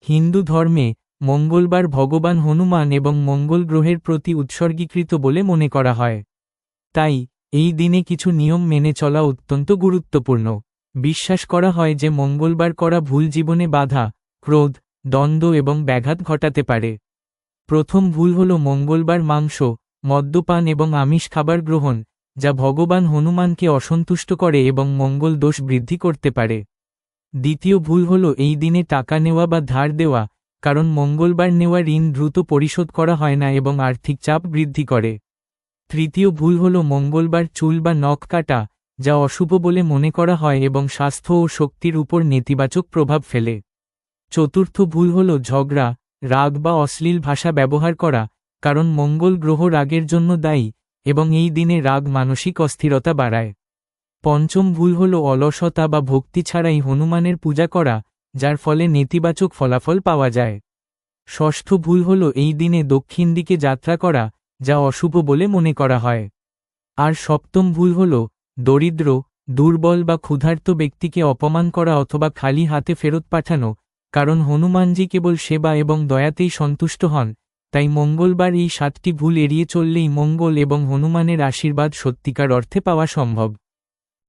হিন্দু ধর্মে মঙ্গলবার ভগবান হনুমান এবং মঙ্গল গ্রহের প্রতি উৎসর্গীকৃত বলে মনে করা হয়। তাই এই দিনে কিছু নিয়ম মেনে চলা অত্যন্ত গুরুত্বপূর্ণ। বিশ্বাস করা হয় যে মঙ্গলবার করা ভুল জীবনে বাধা, ক্রোধ, দ্বন্দ্ব এবং ব্যাঘাত ঘটাতে পারে। প্রথম ভুল হল মঙ্গলবার মাংস, মদ্যপান এবং আমিষ খাবার গ্রহণ, যা ভগবান হনুমানকে অসন্তুষ্ট করে এবং মঙ্গল দোষ বৃদ্ধি করতে পারে। দ্বিতীয় ভুল হল এই দিনে টাকা নেওয়া বা ধার দেওয়া, কারণ মঙ্গলবার নেওয়া ঋণ দ্রুত পরিশোধ করা হয় না এবং আর্থিক চাপ বৃদ্ধি করে। তৃতীয় ভুল হল মঙ্গলবার চুল বা নখ কাটা, যা অশুভ বলে মনে করা হয় এবং স্বাস্থ্য ও শক্তির উপর নেতিবাচক প্রভাব ফেলে। চতুর্থ ভুল হল ঝগড়া, রাগ বা অশ্লীল ভাষা ব্যবহার করা, কারণ মঙ্গল গ্রহ রাগের জন্য দায়ী এবং এই দিনে রাগ মানসিক অস্থিরতা বাড়ায়। পঞ্চম ভুল হল অলসতা বা ভক্তি ছাড়াই হনুমানের পূজা করা, যার ফলে নেতিবাচক ফলাফল পাওয়া যায়। ষষ্ঠ ভুল হল এই দিনে দক্ষিণ দিকে যাত্রা করা, যা অশুভ বলে মনে করা হয়। আর সপ্তম ভুল হল দরিদ্র, দুর্বল বা ক্ষুধার্ত ব্যক্তিকে অপমান করা অথবা খালি হাতে ফেরত পাঠানো, কারণ হনুমানজি কেবল সেবা এবং দয়াতেই সন্তুষ্ট হন। তাই মঙ্গলবার এই 7টি ভুল এড়িয়ে চললেই মঙ্গল এবং হনুমানের আশীর্বাদ সত্যিকার অর্থে পাওয়া সম্ভব।